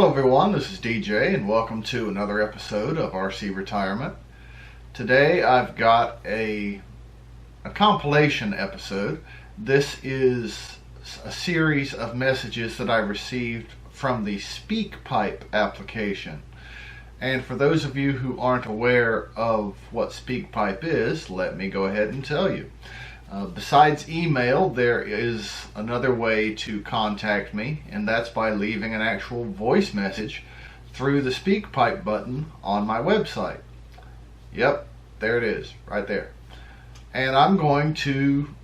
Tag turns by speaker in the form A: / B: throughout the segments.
A: Hello everyone, this is DJ and welcome to another episode of RC Retirement. Today I've got a compilation episode. This is a series of messages that I received from the Speakpipe application. And for those of you who aren't aware of what Speakpipe is, let me go ahead and tell you. Besides email, there is another way to contact me, and that's by leaving an actual voice message through the Speakpipe button on my website. Yep, there it is, right there. And I'm going to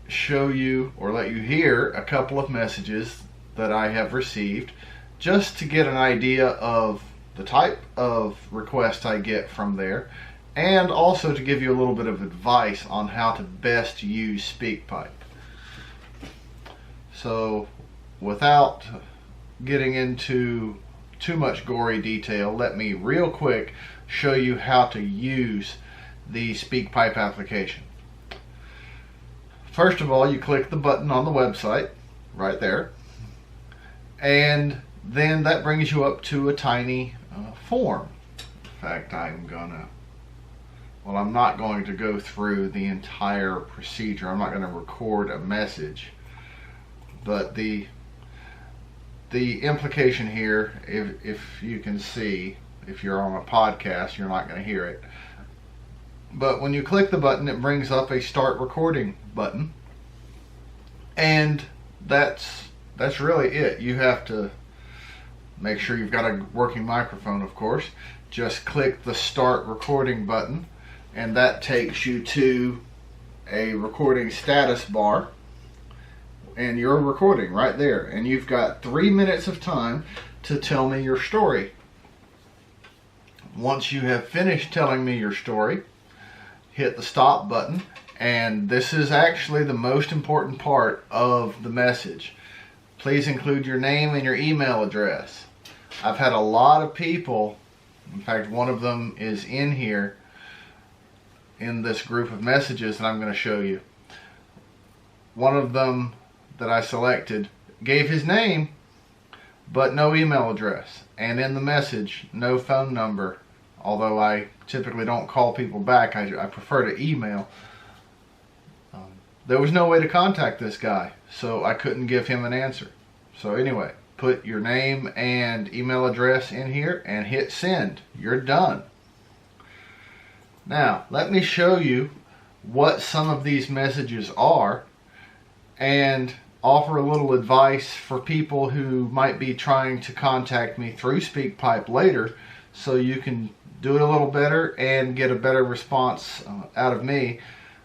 A: show you or let you hear a couple of messages that I have received just to get an idea of the type of request I get from there, and also to give you a little bit of advice on how to best use Speakpipe. So without getting into too much gory detail, let me real quick show you how to use the Speakpipe application. First of all, you click the button on the website right there, and then that brings you up to a tiny form. In fact, I'm not going to go through the entire procedure. I'm not going to record a message. But the implication here, if you can see, if you're on a podcast, you're not going to hear it. But when you click the button, it brings up a start recording button. And that's really it. You have to make sure you've got a working microphone, of course. Just click the start recording button, and that takes you to a recording status bar, and you're recording right there, and you've got 3 minutes of time to tell me your story. Once you have finished telling me your story, hit the stop button, and this is actually the most important part of the message. Please include your name and your email address. I've had a lot of people, in fact one of them is in here, in this group of messages that I'm going to show you. One of them that I selected gave his name but no email address, and in the message no phone number. Although I typically don't call people back, I prefer to email. There was no way to contact this guy, so I couldn't give him an answer. So anyway, put your name and email address in here and hit send. You're done. Now, let me show you what some of these messages are and offer a little advice for people who might be trying to contact me through Speakpipe later, so you can do it a little better and get a better response out of me,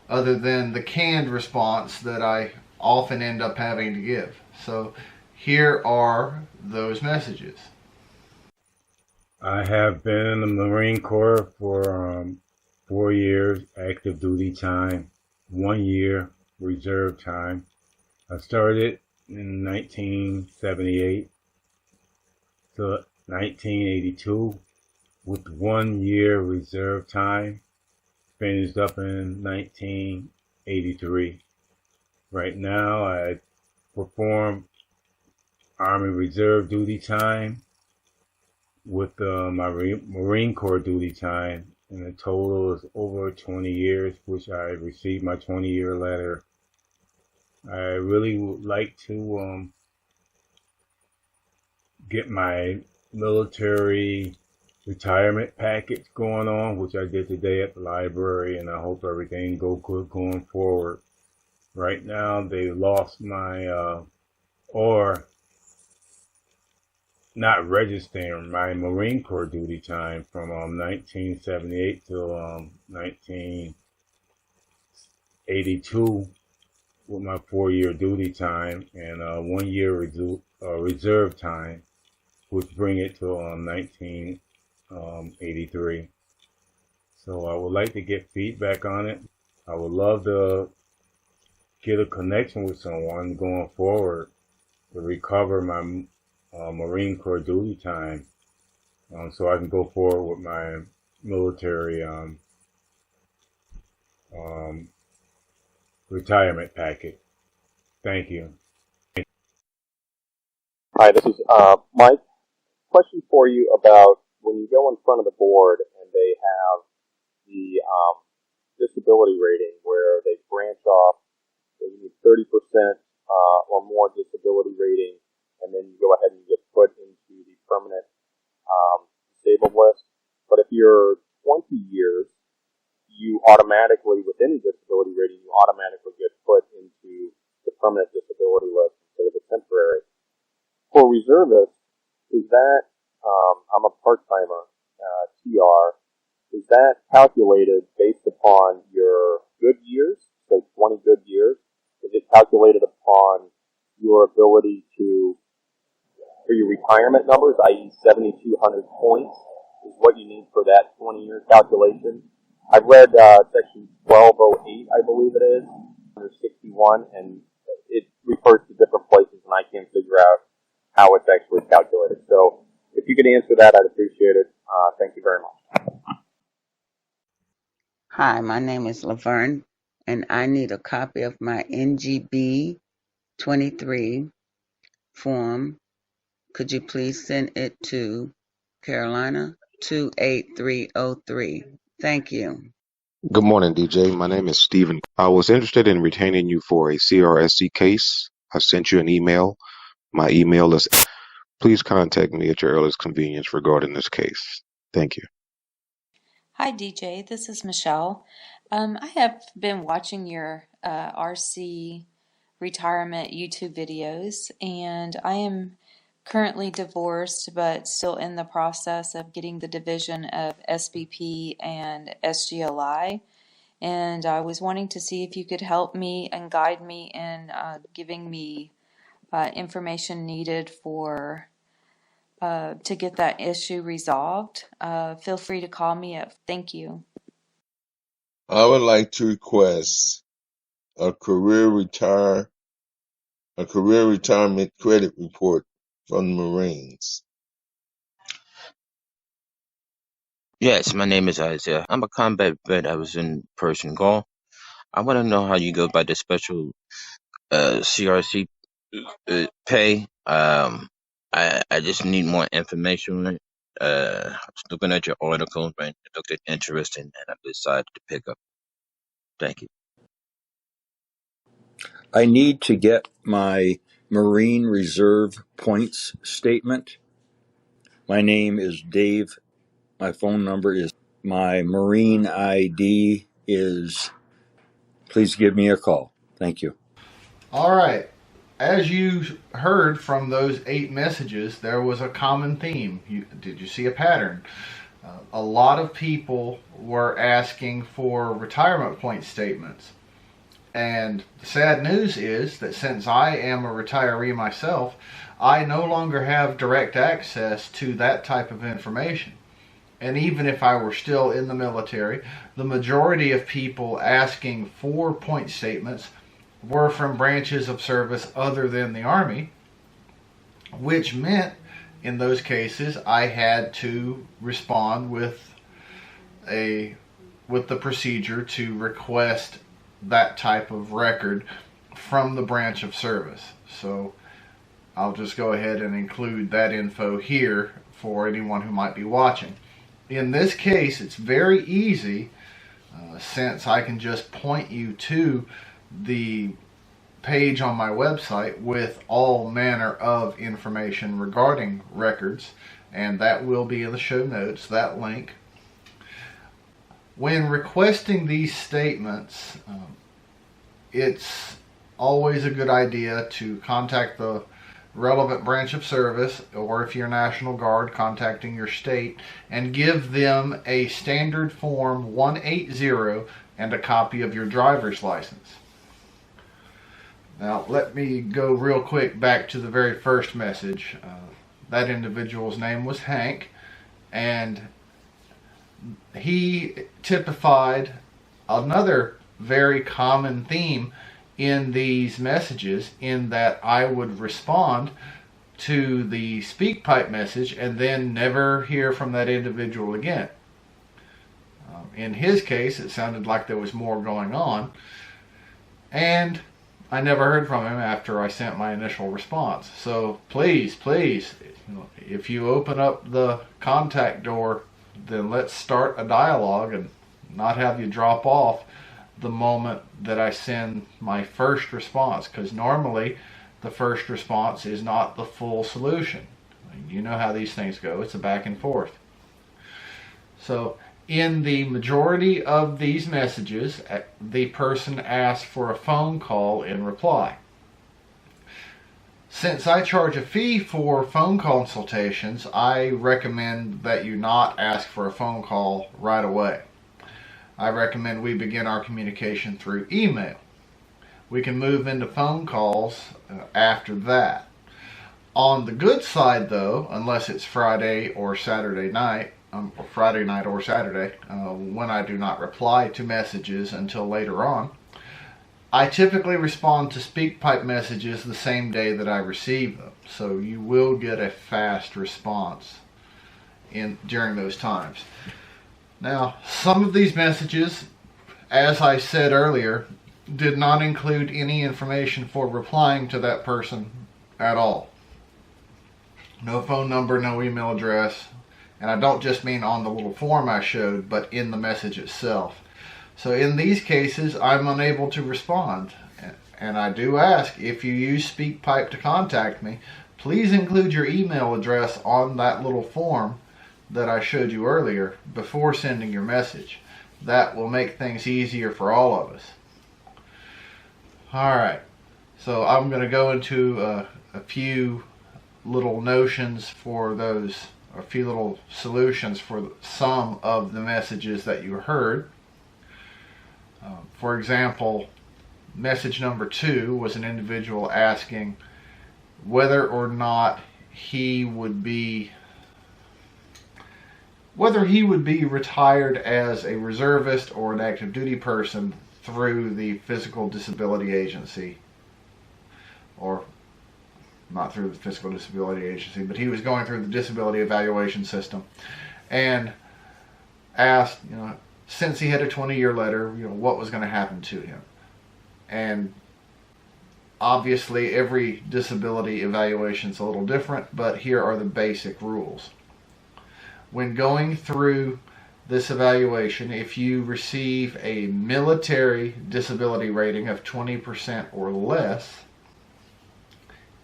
A: other than the canned response that I often end up having to give. So here are those messages.
B: I have been in the Marine Corps for 4 years active duty time, 1 year reserve time. I started in 1978 to 1982 with 1 year reserve time. Finished up in 1983. Right now I perform Army Reserve duty time with my Marine Corps duty time, and the total is over 20 years, which I received my 20-year letter. I really would like to get my military retirement package going on, which I did today at the library, and I hope everything go good going forward. Right now they lost my or not registering my Marine Corps duty time from 1978 till 1982 with my 4-year duty time and 1 year reserve time, which bring it to 1983. So I would like to get feedback on it. I would love to get a connection with someone going forward to recover my Marine Corps duty time, so I can go forward with my military retirement package. Thank you.
C: Hi, this is Mike. question for you about when you go in front of the board and they have the disability rating where they branch off, so you need 30% or more disability rating, and then you go ahead and get put into the permanent disabled list. But if you're 20 years, you automatically, with any disability rating, you automatically get put into the permanent disability list instead of the temporary. For reservists, is that, I'm a part-timer, TR, is that calculated based upon your good years, say 20 good years? Is it calculated upon your ability to, for your retirement numbers, i.e. 7,200 points is what you need for that 20-year calculation? I've read section 1208, I believe it is, under 61, and it refers to different places, and I can't figure out how it's actually calculated. So if you could answer that, I'd appreciate it. Thank you very much.
D: Hi, my name is Laverne, and I need a copy of my NGB 23 form. Could you please send it to Carolina 28303? Thank you.
E: Good morning, DJ. My name is Stephen. I was interested in retaining you for a CRSC case. I sent you an email. My email is, please contact me at your earliest convenience regarding this case. Thank you.
F: Hi, DJ. This is Michelle. I have been watching your RC retirement YouTube videos, and I am currently divorced but still in the process of getting the division of SBP and SGLI. And I was wanting to see if you could help me and guide me in giving me information needed for to get that issue resolved. Feel free to call me up. Thank you.
G: I would like to request a career retirement credit report from the Marines.
H: Yes, my name is Isaiah. I'm a combat vet. I was in Persian Gulf. I want to know how you go by the special CRC pay. I just need more information on it. I was looking at your articles and it looked interesting, and I decided to pick up. Thank you.
I: I need to get my Marine Reserve points statement. My name is Dave. My phone number is, my Marine ID is, please give me a call. Thank you.
A: All right. As you heard from those 8 messages, there was a common theme. Did you see a pattern? A lot of people were asking for retirement point statements. And the sad news is that since I am a retiree myself, I no longer have direct access to that type of information. And even if I were still in the military, the majority of people asking for point statements were from branches of service other than the Army, which meant in those cases I had to respond with the procedure to request that type of record from the branch of service. So I'll just go ahead and include that info here for anyone who might be watching. In this case, it's very easy since I can just point you to the page on my website with all manner of information regarding records, and that will be in the show notes, that link. When requesting these statements, it's always a good idea to contact the relevant branch of service, or if you're National Guard, contacting your state, and give them a standard form 180 and a copy of your driver's license. Now, let me go real quick back to the very first message. That individual's name was Hank, and he typified another very common theme in these messages, in that I would respond to the Speakpipe message and then never hear from that individual again. In his case, it sounded like there was more going on, and I never heard from him after I sent my initial response. So please, if you open up the contact door, then let's start a dialogue and not have you drop off the moment that I send my first response, because normally the first response is not the full solution. You know how these things go. It's a back and forth. So in the majority of these messages, the person asks for a phone call in reply. Since I charge a fee for phone consultations, I recommend that you not ask for a phone call right away. I recommend we begin our communication through email. We can move into phone calls after that. On the good side, though, unless it's Friday or Saturday night, or Friday night or Saturday, when I do not reply to messages until later on, I typically respond to Speakpipe messages the same day that I receive them. So you will get a fast response during those times. Now, some of these messages, as I said earlier, did not include any information for replying to that person at all. No phone number, no email address. And I don't just mean on the little form I showed, but in the message itself. So in these cases, I'm unable to respond. And I do ask, if you use Speakpipe to contact me, please include your email address on that little form that I showed you earlier before sending your message. That will make things easier for all of us. Alright, so I'm going to go into a few little notions for those, a few little solutions for some of the messages that you heard. For example, message number 2 was an individual asking whether or not he would be retired as a reservist or an active duty person through the Physical Disability Agency, or not through the Physical Disability Agency, but he was going through the disability evaluation system and asked, since he had a 20-year letter, what was going to happen to him. And obviously every disability evaluation is a little different, but here are the basic rules. When going through this evaluation, if you receive a military disability rating of 20% or less,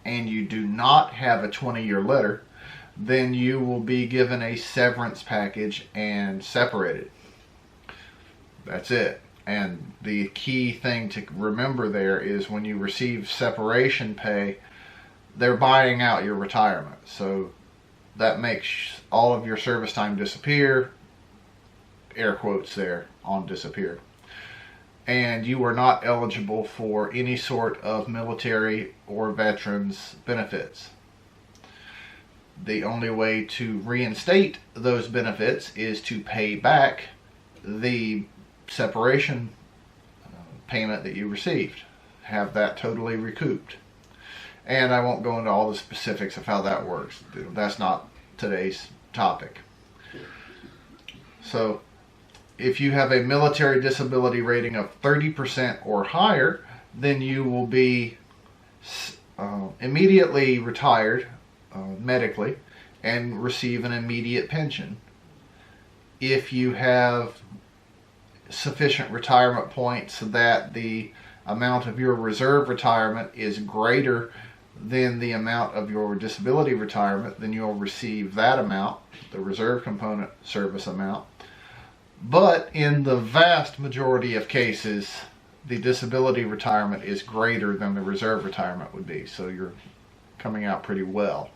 A: and you do not have a 20-year letter, then you will be given a severance package and separated. That's it. And the key thing to remember there is when you receive separation pay, they're buying out your retirement. So that makes all of your service time disappear, air quotes there on disappear. And you are not eligible for any sort of military or veterans benefits. The only way to reinstate those benefits is to pay back the separation payment that you received. Have that totally recouped. And I won't go into all the specifics of how that works. That's not today's topic. So if you have a military disability rating of 30% or higher, then you will be immediately retired medically and receive an immediate pension. If you have sufficient retirement points that the amount of your reserve retirement is greater than the amount of your disability retirement, then you'll receive that amount, the reserve component service amount. But in the vast majority of cases, the disability retirement is greater than the reserve retirement would be, so you're coming out pretty well.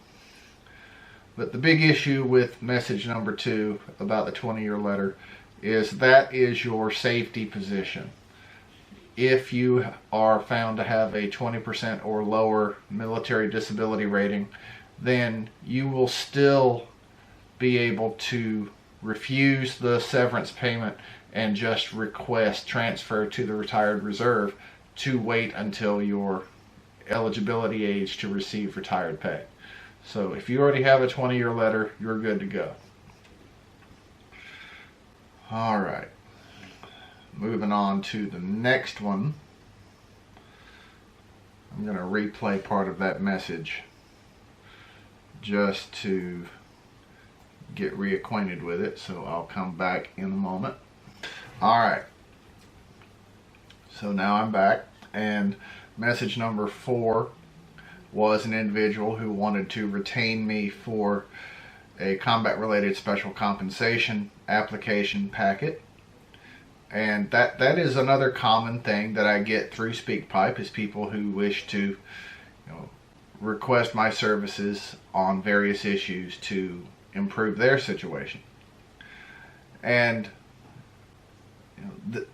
A: But the big issue with message number 2 about the 20-year letter is that is your safety position. If you are found to have a 20% or lower military disability rating, then you will still be able to refuse the severance payment and just request transfer to the retired reserve to wait until your eligibility age to receive retired pay. So if you already have a 20-year letter, you're good to go. All right. Moving on to the next one. I'm going to replay part of that message just to get reacquainted with it, so I'll come back in a moment. Alright, so now I'm back, and message number 4 was an individual who wanted to retain me for a combat-related special compensation application packet. And that is another common thing that I get through Speakpipe, is people who wish to request my services on various issues to improve their situation. And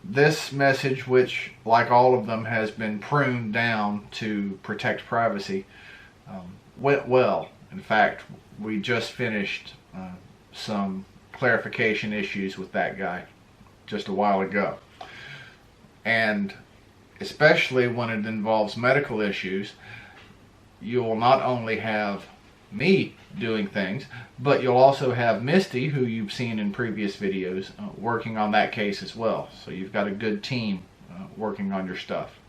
A: this message, which like all of them has been pruned down to protect privacy, went well. In fact, we just finished some clarification issues with that guy just a while ago. And especially when it involves medical issues, you will not only have me doing things, but you'll also have Misty, who you've seen in previous videos, working on that case as well. So you've got a good team working on your stuff.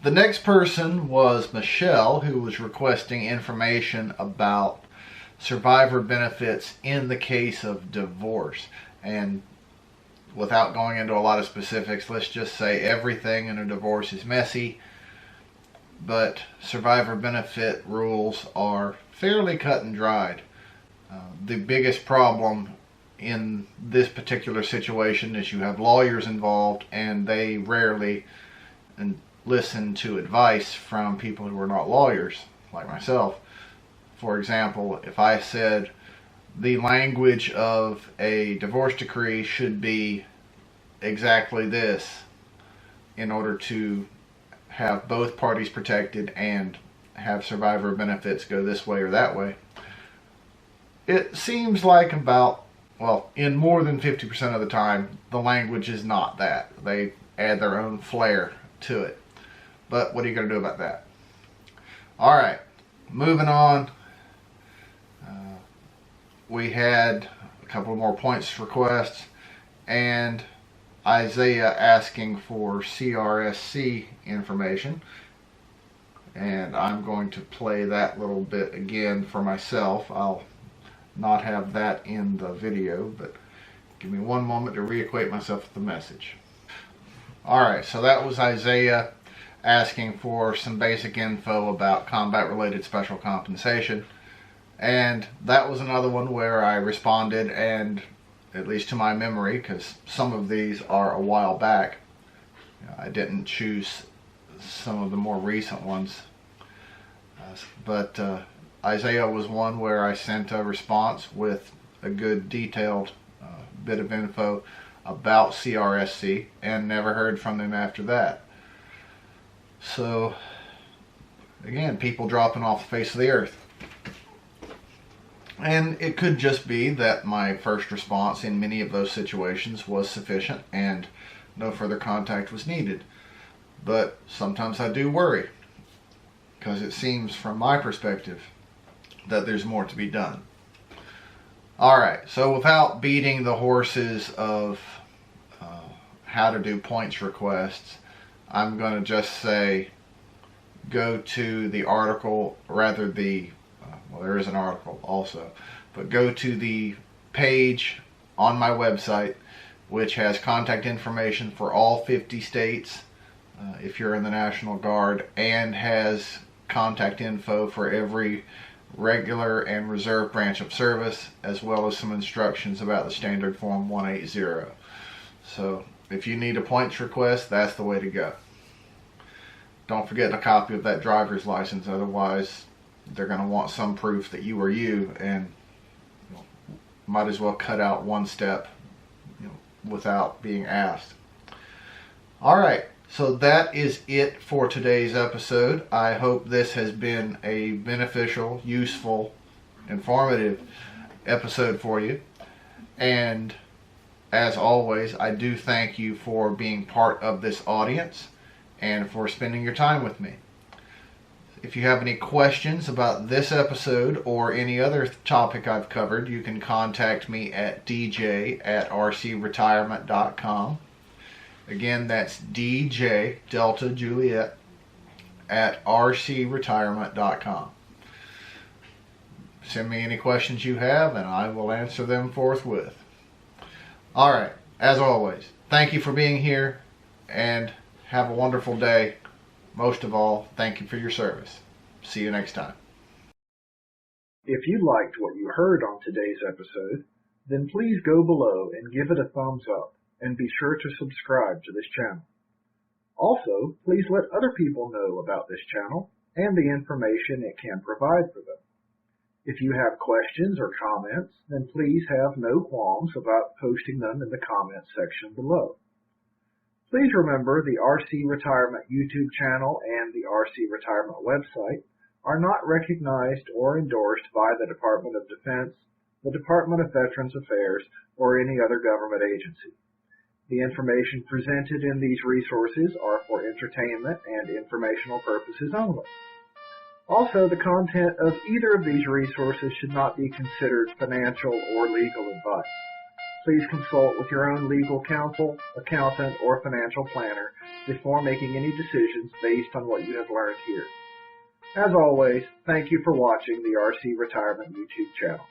A: The next person was Michelle, who was requesting information about survivor benefits in the case of divorce. And without going into a lot of specifics, let's just say everything in a divorce is messy, but survivor benefit rules are fairly cut and dried. The biggest problem in this particular situation is you have lawyers involved, and they rarely listen to advice from people who are not lawyers, like myself. For example, if I said the language of a divorce decree should be exactly this in order to have both parties protected and have survivor benefits go this way or that way, it seems like in more than 50% of the time, the language is not that. They add their own flair to it. But what are you going to do about that? Alright, moving on. We had a couple more points requests, and Isaiah asking for CRSC information, and I'm going to play that little bit again for myself. I'll not have that in the video, but give me one moment to reacquaint myself with the message. Alright, so that was Isaiah asking for some basic info about combat related special compensation, and that was another one where I responded, and at least to my memory, because some of these are a while back, I didn't choose some of the more recent ones, but Isaiah was one where I sent a response with a good detailed bit of info about CRSC, and never heard from him after that. So again, people dropping off the face of the earth. And it could just be that my first response in many of those situations was sufficient and no further contact was needed. But sometimes I do worry, because it seems from my perspective that there's more to be done. Alright, so without beating the horses of how to do points requests, I'm going to just say go to the article, rather well, there is an article also, but go to the page on my website which has contact information for all 50 states if you're in the National Guard, and has contact info for every regular and reserve branch of service, as well as some instructions about the standard form 180. So if you need a points request, that's the way to go. Don't forget a copy of that driver's license, otherwise they're going to want some proof that you are you, and might as well cut out one step without being asked. Alright, so that is it for today's episode. I hope this has been a beneficial, useful, informative episode for you. And as always, I do thank you for being part of this audience and for spending your time with me. If you have any questions about this episode or any other topic I've covered, you can contact me at dj@rcretirement.com. Again, that's DJ, Delta Juliet, at rcretirement.com. Send me any questions you have and I will answer them forthwith. All right, as always, thank you for being here and have a wonderful day. Most of all, thank you for your service. See you next time.
J: If you liked what you heard on today's episode, then please go below and give it a thumbs up and be sure to subscribe to this channel. Also, please let other people know about this channel and the information it can provide for them. If you have questions or comments, then please have no qualms about posting them in the comments section below. Please remember the RC Retirement YouTube channel and the RC Retirement website are not recognized or endorsed by the Department of Defense, the Department of Veterans Affairs, or any other government agency. The information presented in these resources are for entertainment and informational purposes only. Also, the content of either of these resources should not be considered financial or legal advice. Please consult with your own legal counsel, accountant, or financial planner before making any decisions based on what you have learned here. As always, thank you for watching the RC Retirement YouTube channel.